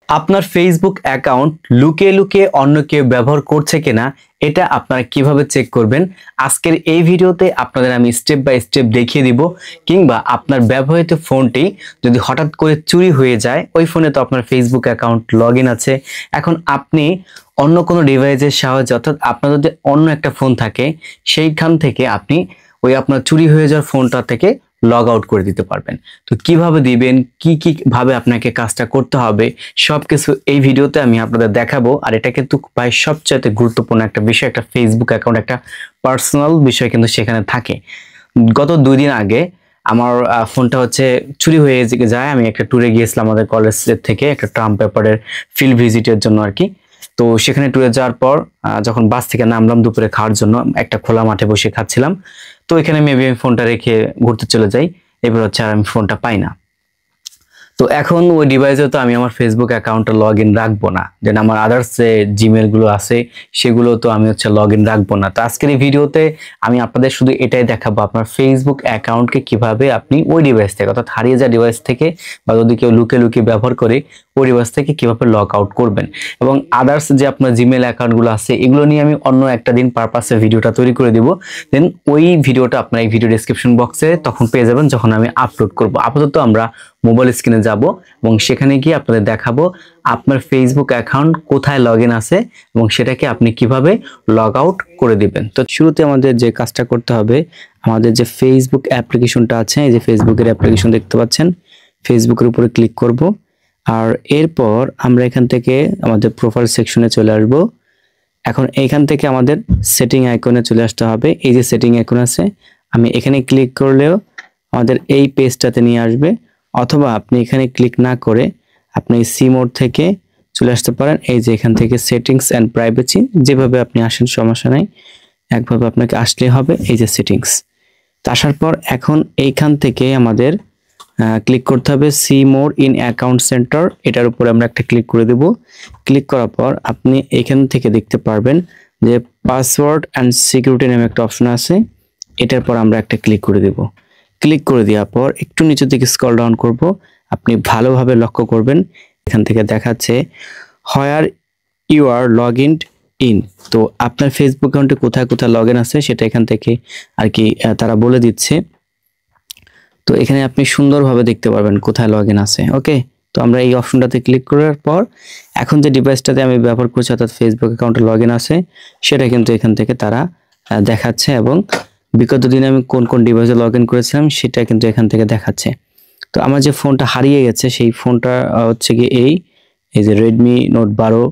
আপনার Facebook account লুকিয়ে লুকিয়ে অন্য কেউ ব্যবহার করছে কিনা এটা আপনারা কিভাবে চেক করবেন আজকের এই ভিডিওতে আপনাদের আমি স্টেপ বাই স্টেপ দেখিয়ে দিব। কিংবা আপনার ব্যবহৃত ফোনটি যদি হঠাৎ করে চুরি হয়ে যায়, ওই ফোনে তো আপনার ফেসবুক অ্যাকাউন্ট লগইন আছে, এখন আপনি অন্য কোনো ডিভাইসের সাহায্যে অর্থাৎ আপনার যদি অন্য একটা ফোন থাকে সেইখান থেকে আপনি ওই আপনার চুরি হয়ে যাওয়ার ফোনটা থেকে লগ আউট করে দিতে পারবেন। তো কিভাবে দিবেন, কি কি ভাবে আপনাকে কাজটা করতে হবে সবকিছু এই ভিডিওতে আমি আপনাদের দেখাবো। আর এটা কিন্তু প্রায় সবচেয়ে গুরুত্বপূর্ণ একটা বিষয়, একটা ফেসবুক অ্যাকাউন্ট একটা পার্সোনাল বিষয় কিন্তু সেখানে থাকে। গত 2 দিন আগে আমার ফোনটা চুরি হয়ে যায়। আমি একটা ট্যুরে গিয়েছিলাম আমাদের কলেজ থেকে, একটা ট্রাম্প পেপারের ফিল্ড ভিজিটের জন্য আর কি। তো সেখানে ট্যুরে যাওয়ার পর যখন বাস থেকে নামলাম দুপুরে খাওয়ার জন্য, একটা খোলা মাঠে বসে খাচ্ছিলাম। তো এখানে মেবি আমি ফোনটা রেখে ঘুরতে চলে যাই, এবার আর আমি ফোনটা পাই না। তো এখন ওই ডিভাইসে তো আমি আমার ফেসবুক অ্যাকাউন্টে লগ ইন রাখবো না, যেন আমার আদার্স যে জিমেল গুলো আছে সেগুলো তো আমি লগ ইন রাখবো না। তো আজকের এই ভিডিওতে আমি আপনাদের শুধু এটাই দেখাবো আপনার ফেসবুক অ্যাকাউন্টকে কিভাবে আপনি ওই ডিভাইস থেকে অর্থাৎ হারিয়ে যাওয়া ডিভাইস থেকে বা যদি কেউ লুকিয়ে লুকিয়ে ব্যবহার করে ওই ডিভাইস থেকে কিভাবে লগ আউট করবেন। এবং আদার্স যে আপনার জিমেল অ্যাকাউন্টগুলো আছে এগুলো নিয়ে আমি অন্য একটা দিন পারপাসে ভিডিওটা তৈরি করে দিব। দেন ওই ভিডিওটা আপনার এই ভিডিও ডেসক্রিপশন বক্সে তখন পেয়ে যাবেন যখন আমি আপলোড করব। আপাতত আমরা মোবাইল স্ক্রিনে যাব এবং সেখানে গিয়ে আপনাদের দেখাবো আপনার ফেসবুক অ্যাকাউন্ট কোথায় লগইন আছে এবং সেটাকে আপনি কিভাবে লগ আউট করে দিবেন। তো শুরুতে আমাদের যে কাজটা করতে হবে, আমাদের যে ফেসবুক অ্যাপ্লিকেশনটা আছে, এই যে ফেসবুকের অ্যাপ্লিকেশন দেখতে পাচ্ছেন, ফেসবুকের উপরে ক্লিক করব। আর এরপর আমরা এখান থেকে আমাদের প্রোফাইল সেকশনে চলে আসব। এখন এইখান থেকে আমাদের সেটিং আইকনে চলে আসতে হবে। এই যে সেটিং আইকন আছে, আমি এখানে ক্লিক করলেও আমাদের এই পেজটাতে নিয়ে আসবে, অথবা আপনি এখানে ক্লিক না করে আপনি সি মোড থেকে চলে আসতে পারেন। এই যে এখান থেকে সেটিংস এন্ড প্রাইভেসি, যেভাবে আপনি আসেন সমস্যা নাই, একভাবে আপনাকে আসলেই হবে। এই যে সেটিংস আসার পর এখন এইখান থেকে আমাদের ক্লিক করতে হবে see more in account centre, এটার উপরে আমরা একটা ক্লিক করে দেব। ক্লিক করার পর আপনি এখান থেকে দেখতে পারবেন যে পাসওয়ার্ড অ্যান্ড সিকিউরিটি নামে একটা অপশন আছে, এটার পর আমরা একটা ক্লিক করে দেব। ক্লিক করে দেওয়ার পর একটু নিচের দিকে স্ক্রল ডাউন করব, আপনি ভালোভাবে লক্ষ্য করবেন এখান থেকে দেখাচ্ছে হোয়ার ইউ আর লগইনড ইন। তো আপনার ফেসবুক অ্যাকাউন্টে কোথায় কোথায় লগইন আছে সেটা এখান থেকে আর কি তারা বলে দিচ্ছে। তো এখানে আপনি সুন্দরভাবে দেখতে পারবেন কোথায় লগইন আছে। ওকে, তো আমরা এই অপশনটাতে ক্লিক করার পর এখন যে ডিভাইসটাতে আমি ব্যবহার করছি অর্থাৎ ফেসবুক অ্যাকাউন্টে লগইন আছে সেটা কিন্তু এখান থেকে তারা দেখাচ্ছে, এবং বিগত দিনে আমি কোন কোন ডিভাইসে লগইন করেছিলাম সেটা কিন্তু এখান থেকে দেখাচ্ছে। তো আমার যে ফোনটা হারিয়ে গেছে সেই ফোনটা হচ্ছে কি এই যে Redmi Note 12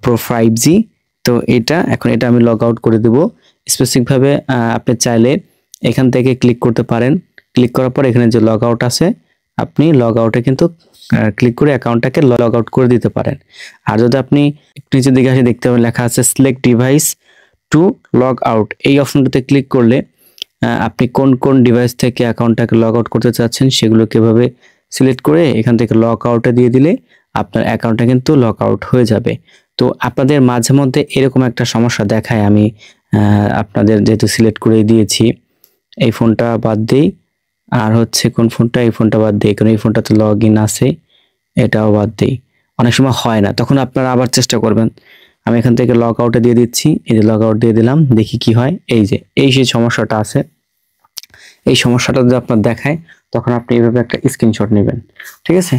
Pro 5G। তো এখন এটা আমি লগ আউট করে দেব। স্পেসিফিকভাবে আপনি চাইলে এখান থেকে ক্লিক করতে পারেন। ক্লিক করার পর এখানে যে লগ আউট আছে আপনি লগ আউটে কিন্তু ক্লিক করে অ্যাকাউন্টটাকে লগ আউট করে দিতে পারেন। আর যদি আপনি নিচের দিকে আসে দেখতে পাবেন লেখা আছে select device to log out, এই অপশনটাতে ক্লিক করলে আপনি কোন কোন ডিভাইস থেকে অ্যাকাউন্টটাকে লগ আউট করতে চাচ্ছেন সেগুলো কিভাবে সিলেক্ট করে এখান থেকে লগ আউটে দিয়ে দিলে আপনার অ্যাকাউন্টটা কিন্তু লগ আউট হয়ে যাবে। তো আপনাদের মাঝে মধ্যে এরকম একটা সমস্যা দেখায়, আমি আপনাদের যেহেতু সিলেক্ট করে দিয়েছি এই ফোনটা বাদ দিই, আর কোন ফোনটা, এই ফোনটা বাদ দিই কারণ এই ফোনটাতে লগ ইন আছে, এটাও বাদ দিই। অনেক সময় হয় না, তখন আপনারা আবার চেষ্টা করবেন। আমি এখান থেকে লগ আউটে দিয়ে দিচ্ছি, এই যে লগ আউট দিয়ে দিলাম, দেখি কি হয়। এই যে সেই সমস্যাটা আছে, এই সমস্যাটা যদি আপনার দেখায় তখন আপনি এইভাবে একটা স্ক্রিনশট নেবেন। ঠিক আছে,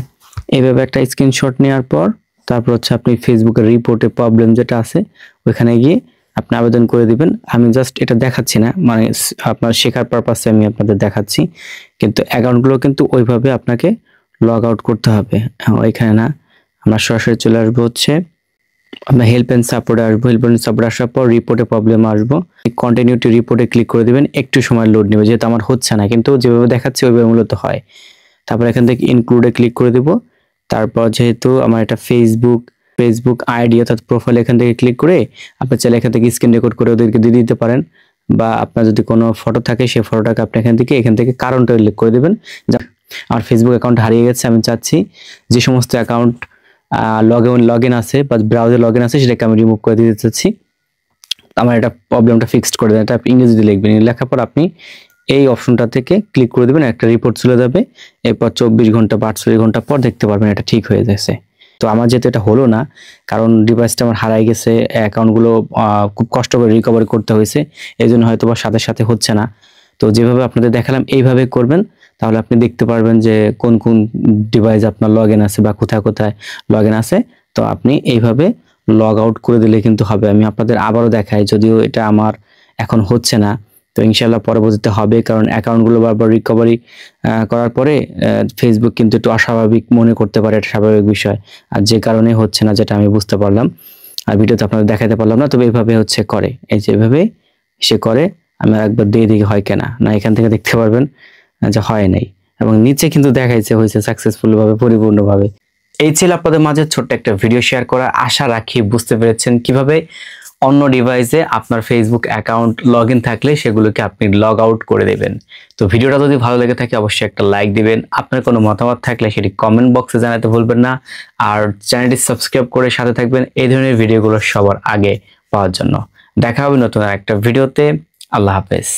এইভাবে একটা স্ক্রিনশট নেওয়ার পর তারপর আপনি ফেসবুকের রিপোর্টে প্রবলেম যেটা আছে ওইখানে গিয়ে আপনি আবেদন করে দিবেন। আমি জাস্ট এটা দেখাচ্ছি না, মানে আপনার শেখার পারপাসে আমি আপনাদের দেখাচ্ছি, কিন্তু অ্যাকাউন্টগুলো কিন্তু ওইভাবে আপনাকে লগ আউট করতে হবে। ওইখানে না, আমরা সরাসরি চলে আসবো আমরা হেল্প এন্ড সাপোর্টে আসবো। হেল্প এন্ড সাপোর্ট আসার পর রিপোর্টে প্রবলেম আসবো, কন্টিনিউ টু রিপোর্টে ক্লিক করে দিবেন। একটু সময় লোড নেবে যেহেতু আমার হচ্ছে না, কিন্তু যেভাবে দেখাচ্ছে ওইভাবে মূলত হয়। তারপর এখান থেকে ইনক্লুডে ক্লিক করে দিব। তারপর যেহেতু আমার এটা ফেসবুক আইডি অর্থাৎ প্রোফাইল, এখান থেকে ক্লিক করে আপনি চাইলে এখান থেকে স্ক্রিন রেকর্ড করে ওদেরকে দিয়ে দিতে পারেন, বা আপনার যদি কোনো ফটো থাকে সেই ফটোটাকে আপনি এখান থেকে কারণটা উল্লেখ করে দেবেন। আমার ফেসবুক অ্যাকাউন্ট হারিয়ে গেছে, আমি চাচ্ছি যে সমস্ত অ্যাকাউন্ট লগ ইন আছে বা ব্রাউজার লগ ইন আছে সেটাকে আমি রিমুভ করে দিতে চাচ্ছি, আমার এটা প্রবলেমটা ফিক্সড করে দেন। এটা আপনি ইংরেজিতে লিখবেন, লেখার পর আপনি এই অপশনটা থেকে ক্লিক করে দেবেন, একটা রিপোর্ট চলে যাবে। এরপর 24 ঘন্টা বা 48 ঘন্টা পর দেখতে পারবেন এটা ঠিক হয়ে গেছে। তো আমার যেহেতু এটা হলো না, কারণ ডিভাইসটা আমার হারাই গেছে, অ্যাকাউন্টগুলো খুব কষ্ট করে রিকভারি করতে হয়েছে, এই জন্য হয়তো বা সাথে সাথে হচ্ছে না। তো যেভাবে আপনাদের দেখালাম এইভাবে করবেন, তাহলে আপনি দেখতে পারবেন যে কোন কোন ডিভাইস আপনার লগ ইন আছে বা কোথায় কোথায় লগ ইন আছে। তো আপনি এইভাবে লগ আউট করে দিলে কিন্তু হবে। আমি আপনাদের আবারও দেখাই, যদিও এটা আমার এখন হচ্ছে না, তো ইনশাল্লাহ পরবর্তীতে হবে, কারণ অ্যাকাউন্টগুলো বারবার রিকভারি করার পরে ফেসবুক কিন্তু একটু অস্বাভাবিক মনে করতে পারে, এটা স্বাভাবিক বিষয়। আর যে কারণে হচ্ছে না, যেটা আমি বুঝতে পারলাম, আর ভিডিওতে আপনাদের দেখাতে পারলাম না, তবে এইভাবে হচ্ছে করে, এই যে এভাবে সে করে। আমি একবার দিয়ে দিকে হয় কেনা না, এখান থেকে দেখতে পারবেন যে হয় নাই, এবং নিচে কিন্তু দেখাইছে হয়েছে সাকসেসফুল ভাবে, পরিপূর্ণভাবে। এই ছিল আপনাদের মাঝে ছোট্ট একটা ভিডিও শেয়ার করা। আশা রাখি বুঝতে পেরেছেন কিভাবে অন্য ডিভাইসে আপনার ফেসবুক অ্যাকাউন্ট লগ ইন থাকলে সেগুলোকে আপনি লগ আউট করে দেবেন। তো ভিডিওটা যদি ভালো লেগে থাকে অবশ্যই একটা লাইক দিবেন। আপনার কোনো মতামত থাকলে সেটি কমেন্ট বক্সে জানাতে ভুলবেন না। আর চ্যানেলটি সাবস্ক্রাইব করে সাথে থাকবেন এই ধরনের ভিডিওগুলো সবার আগে পাওয়ার জন্য। দেখা হবে নতুন একটা ভিডিওতে। আল্লাহ হাফেজ।